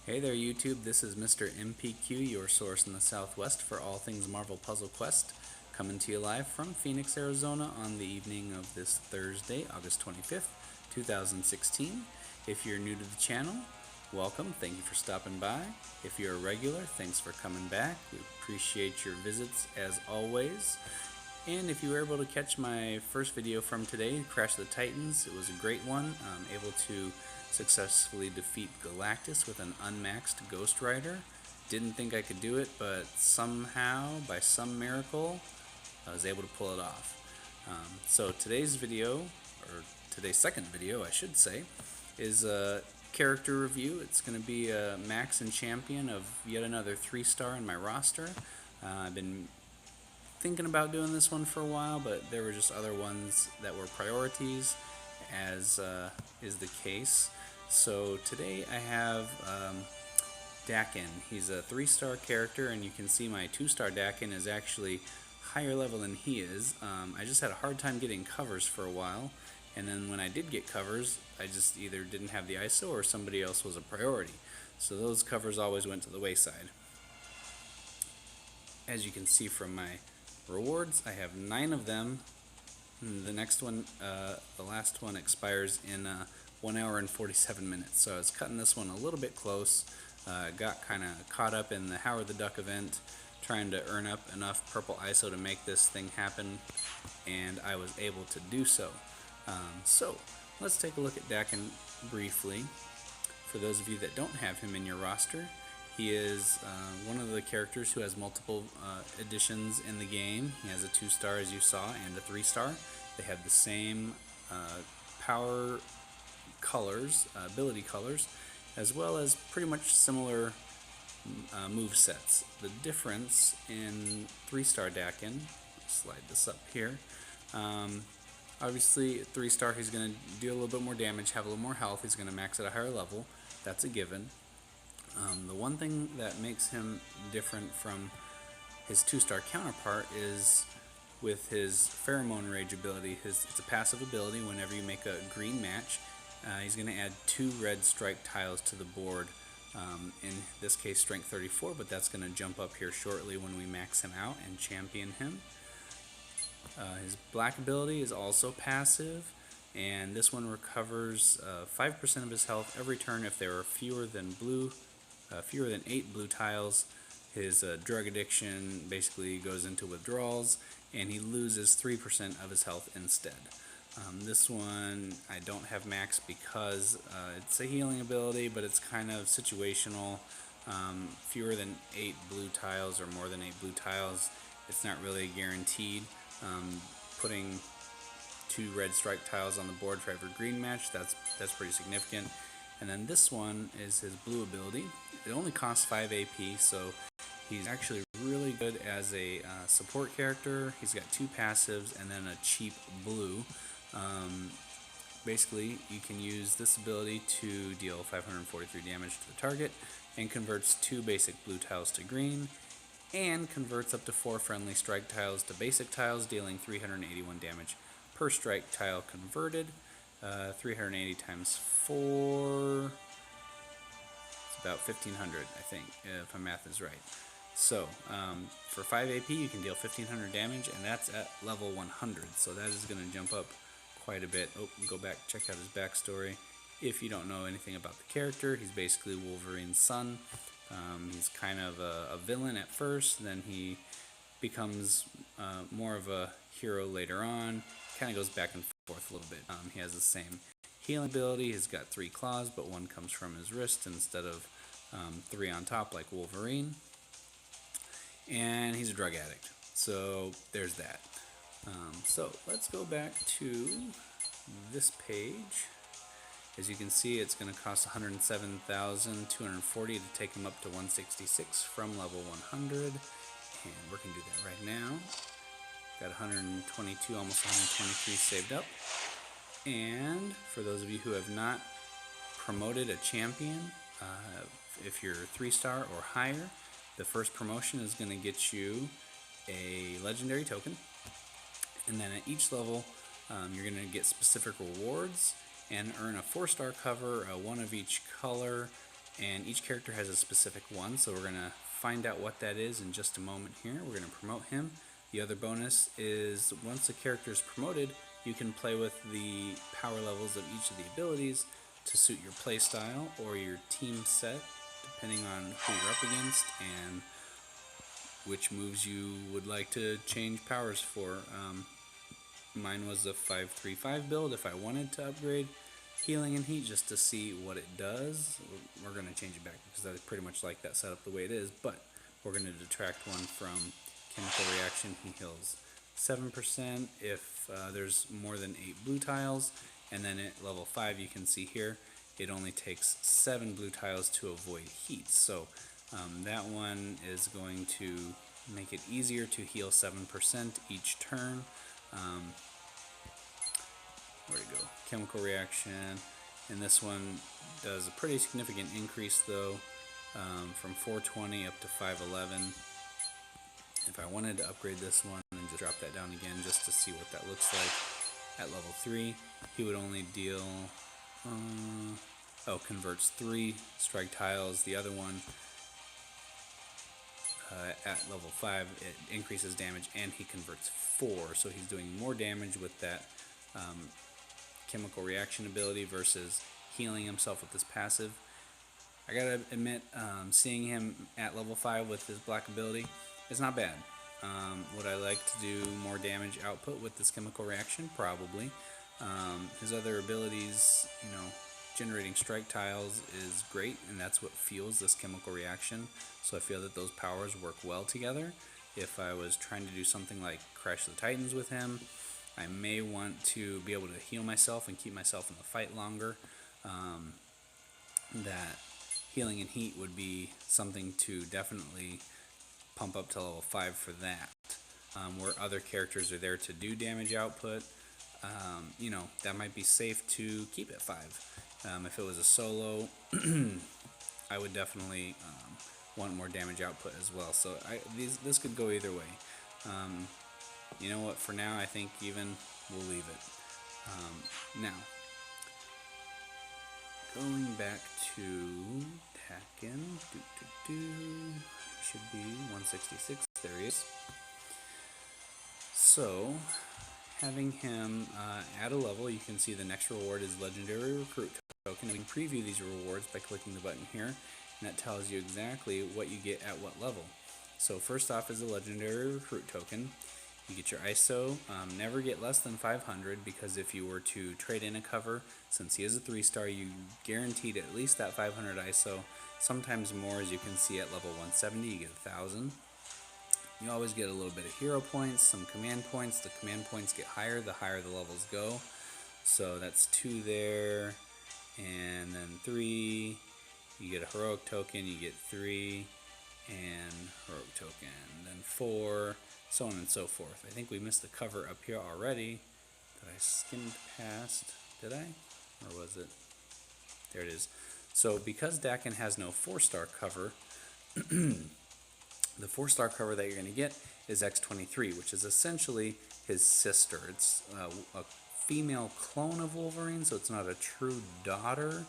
Hey there YouTube, this is Mr. MPQ, your source in the Southwest for all things Marvel Puzzle Quest, coming to you live from Phoenix, Arizona on the evening of this Thursday, August 25th, 2016. If you're new to the channel, welcome, thank you for stopping by. If you're a regular, thanks for coming back. We appreciate your visits as always. And if you were able to catch my first video from today, Crash of the Titans, it was a great one. Able to successfully defeat Galactus with an unmaxed Ghost Rider. Didn't think I could do it, but somehow, by some miracle, I was able to pull it off. So today's video, or today's second video I should say, is a character review. It's going to be a max and champion of yet another 3-star in my roster. I've been thinking about doing this one for a while, but there were just other ones that were priorities, as is the case. So today I have Daken. He's a 3-star character, and you can see my 2-star Daken is actually higher level than he is. I just had a hard time getting covers for a while, and then when I did get covers, I just either didn't have the ISO or somebody else was a priority. So those covers always went to the wayside. As you can see from my rewards, I have 9 of them. The next one, the last one, expires in 1 hour and 47 minutes. So I was cutting this one a little bit close. Got kind of caught up in the Howard the Duck event, trying to earn up enough purple ISO to make this thing happen, and I was able to do so. So let's take a look at Daken briefly. For those of you that don't have him in your roster, he is one of the characters who has multiple additions in the game. He has a 2-star, as you saw, and a 3-star. They have the same power colors, ability colors, as well as pretty much similar move sets. The difference in 3-star Daken, slide this up here, obviously 3-star he's going to deal a little bit more damage, have a little more health, he's going to max at a higher level, that's a given. The one thing that makes him different from his 2-star counterpart is with his Pheromone Rage ability. It's a passive ability. Whenever you make a green match, he's going to add 2 red strike tiles to the board. In this case, strength 34, but that's going to jump up here shortly when we max him out and champion him. His black ability is also passive, and this one recovers 5% of his health every turn if there are fewer than 8 blue tiles. His drug addiction basically goes into withdrawals, and he loses 3% of his health instead. This one I don't have max because it's a healing ability, but it's kind of situational. Fewer than 8 blue tiles or more than 8 blue tiles, it's not really guaranteed. Putting 2 red strike tiles on the board for every green match, that's pretty significant. And then this one is his blue ability. It only costs 5 AP, so he's actually really good as a support character. He's got 2 passives and then a cheap blue. Basically, you can use this ability to deal 543 damage to the target, and converts 2 basic blue tiles to green, and converts up to 4 friendly strike tiles to basic tiles, dealing 381 damage per strike tile converted. 380 times 4, it's about 1500, I think, if my math is right. So for 5 AP you can deal 1500 damage, and that's at level 100, so that is going to jump up quite a bit. Go back, check out his backstory. If you don't know anything about the character, he's basically Wolverine's son. He's kind of a villain at first, then he becomes more of a hero later on. Kind of goes back and forth a little bit. He has the same healing ability. He's got 3 claws, but 1 comes from his wrist instead of 3 on top like Wolverine. And he's a drug addict. So there's that. So let's go back to this page. As you can see, it's going to cost 107,240 to take him up to 166 from level 100. And we're going to do that right now. Got 122, almost 123 saved up. And for those of you who have not promoted a champion, if you're 3-star or higher, the first promotion is going to get you a legendary token. And then at each level, you're going to get specific rewards and earn a 4-star cover, one of each color, and each character has a specific one, so we're going to find out what that is in just a moment here. We're going to promote him. The other bonus is once a character is promoted, you can play with the power levels of each of the abilities to suit your playstyle or your team set, depending on who you're up against and which moves you would like to change powers for. Mine was a 5-3-5 build. If I wanted to upgrade healing and heat just to see what it does, we're going to change it back because I pretty much like that setup the way it is, but we're going to detract one from chemical reaction. He heals 7% if there's more than 8 blue tiles, and then at level 5 you can see here it only takes 7 blue tiles to avoid heat, so that one is going to make it easier to heal 7% each turn. Where'd it go? Chemical reaction, and this one does a pretty significant increase though, from 420 up to 511. If I wanted to upgrade this one and just drop that down again just to see what that looks like, at level 3 he would only deal, converts 3 strike tiles. The other one at level 5 it increases damage and he converts 4, so he's doing more damage with that chemical reaction ability versus healing himself with this passive. I gotta admit, seeing him at level 5 with his black ability is not bad. Would I like to do more damage output with this chemical reaction? Probably. His other abilities, generating strike tiles is great, and that's what fuels this chemical reaction, so I feel that those powers work well together. If I was trying to do something like Crash the Titans with him, I may want to be able to heal myself and keep myself in the fight longer. That healing and heat would be something to definitely pump up to level 5 for that. Where other characters are there to do damage output, that might be safe to keep at 5. If it was a solo, I would definitely want more damage output as well. So this could go either way. You know what, for now I think even we'll leave it. Now, going back to Daken, should be 166, there he is. So, having him at a level, you can see the next reward is Legendary Recruit Token. We can preview these rewards by clicking the button here, and that tells you exactly what you get at what level. So first off is a Legendary Recruit Token. You get your ISO, never get less than 500, because if you were to trade in a cover, since he is a 3-star, you guaranteed at least that 500 ISO, sometimes more. As you can see at level 170 you get 1,000. You always get a little bit of hero points, some command points. The command points get higher the levels go. So that's 2 there, and then 3. You get a heroic token, you get 3, and heroic token, then 4, so on and so forth. I think we missed the cover up here already that I skimmed past. Did I? Or was it? There it is. So because Daken has no 4-star cover, the 4-star cover that you're going to get is X-23, which is essentially his sister. It's a female clone of Wolverine, so it's not a true daughter,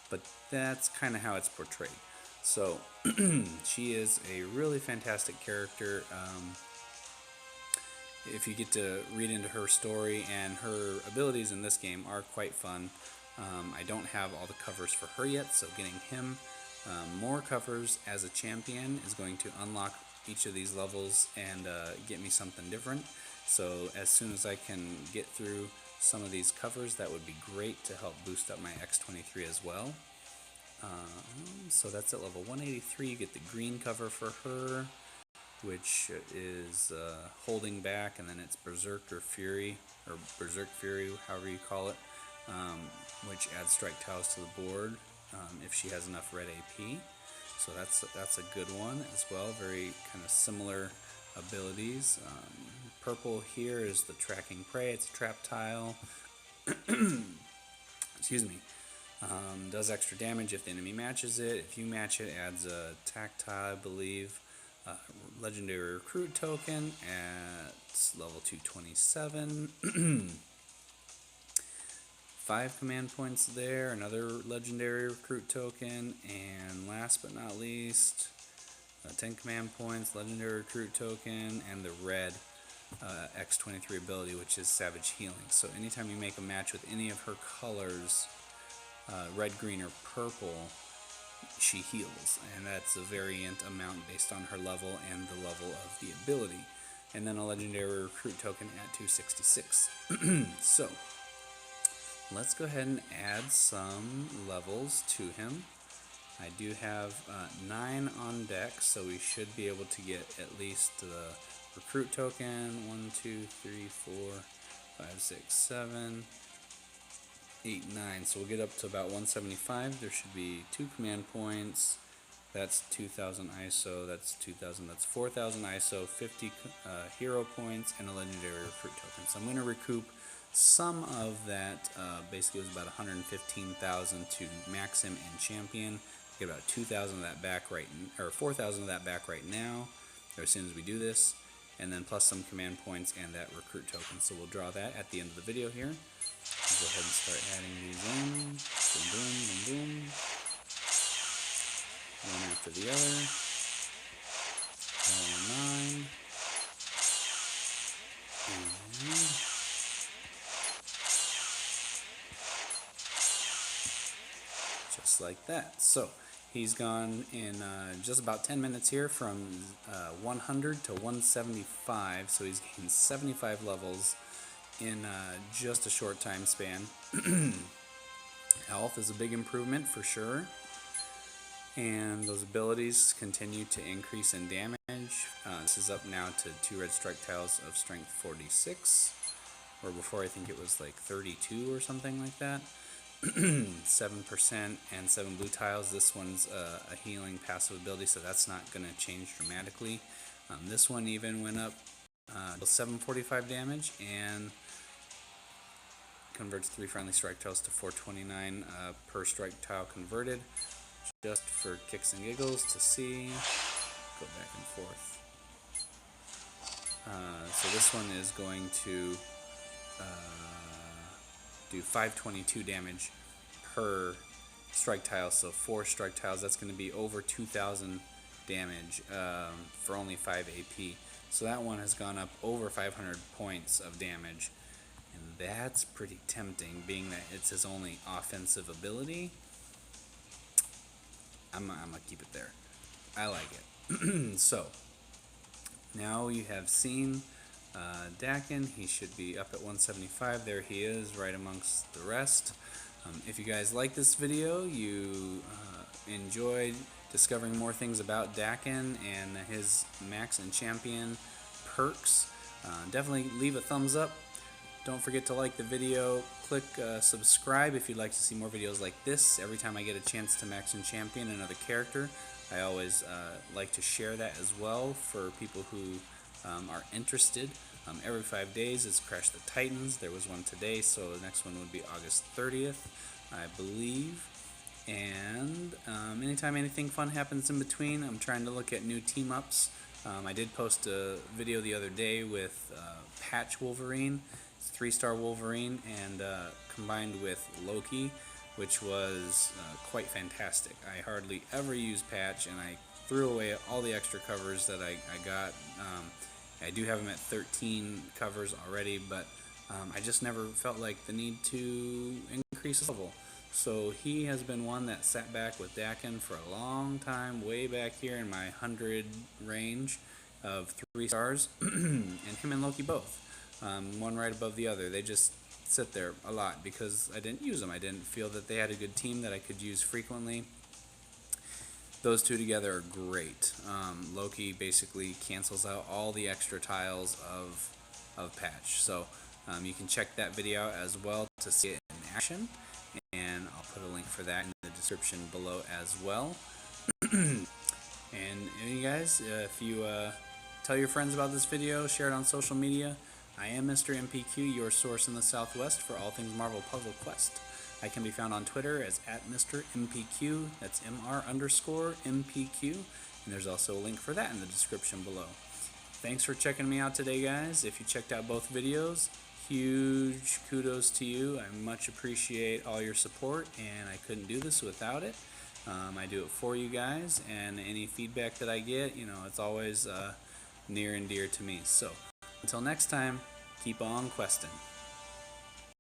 but that's kind of how it's portrayed. So she is a really fantastic character. If you get to read into her story, and her abilities in this game are quite fun. I don't have all the covers for her yet, so getting him more covers as a champion is going to unlock each of these levels and get me something different. So as soon as I can get through some of these covers, that would be great to help boost up my X-23 as well. So that's at level 183. You get the green cover for her, which is holding back, and then it's Berserker Fury, or Berserk Fury, however you call it, which adds strike tiles to the board if she has enough red AP. So that's a good one as well. Very kind of similar abilities. Purple here is the Tracking Prey. It's a trap tile. Excuse me. Does extra damage if the enemy matches it. If you match it, adds a attack tile, I believe. Legendary Recruit Token at level 227. 5 command points there, another legendary recruit token, and last but not least, 10 command points, legendary recruit token, and the red X23 ability, which is Savage Healing. So anytime you make a match with any of her colors, red, green, or purple, she heals, and that's a variant amount based on her level and the level of the ability. And then a legendary recruit token at 266. So let's go ahead and add some levels to him. I do have 9 on deck, so we should be able to get at least the recruit token. 1, 2, 3, 4, 5, 6, 7, 8, 9. So we'll get up to about 175. There should be 2 command points. That's 2,000 ISO. That's 2,000. That's 4,000 ISO. 50 hero points and a legendary recruit token. So I'm going to recoup some of that. Basically, it was about 115,000 to max him in champion. Get about 2,000 of that back right, or 4,000 of that back right now, or as soon as we do this, and then plus some command points and that recruit token. So we'll draw that at the end of the video here. We'll go ahead and start adding these in. Boom, boom, boom, boom. One after the other. 9. And just like that. So he's gone in just about 10 minutes here from 100 to 175. So he's gained 75 levels in just a short time span. Health is a big improvement for sure, and those abilities continue to increase in damage. This is up now to 2 red strike tiles of strength 46, where before I think it was like 32 or something like that. 7% and 7 blue tiles. This one's a healing passive ability, so that's not going to change dramatically. This one even went up 745 damage and converts 3 friendly strike tiles to 429 per strike tile converted, just for kicks and giggles to see. Go back and forth. So this one is going to do 522 damage per strike tile, so 4 strike tiles. That's going to be over 2,000 damage for only 5 AP. So that one has gone up over 500 points of damage, and that's pretty tempting, being that it's his only offensive ability. I'm gonna keep it there. I like it. So now you have seen Daken. He should be up at 175. There he is, right amongst the rest. If you guys like this video, you enjoyed discovering more things about Daken and his max and champion perks, definitely leave a thumbs up. Don't forget to like the video. Click subscribe if you'd like to see more videos like this. Every time I get a chance to max and champion another character, I always like to share that as well for people who are interested. Every 5 days is Crash the Titans. There was one today, so the next one would be August 30th, I believe. And anytime anything fun happens in between, I'm trying to look at new team-ups. I did post a video the other day with Patch Wolverine. It's 3-star Wolverine, and combined with Loki, which was quite fantastic. I hardly ever use Patch, and I threw away all the extra covers that I got. I do have him at 13 covers already, but I just never felt like the need to increase his level. So he has been one that sat back with Daken for a long time, way back here in my 100 range of 3 stars, and him and Loki both. One right above the other. They just sit there a lot because I didn't use them. I didn't feel that they had a good team that I could use frequently. Those two together are great. Loki basically cancels out all the extra tiles of Patch. So you can check that video out as well to see it in action. And I'll put a link for that in the description below as well. And you guys, if you tell your friends about this video, share it on social media. I am Mr. MPQ, your source in the Southwest for all things Marvel Puzzle Quest. I can be found on Twitter as @Mr. MPQ. That's MR_MPQ. And there's also a link for that in the description below. Thanks for checking me out today, guys. If you checked out both videos, huge kudos to you. I much appreciate all your support, and I couldn't do this without it. I do it for you guys, and any feedback that I get, it's always near and dear to me. So until next time, keep on questing.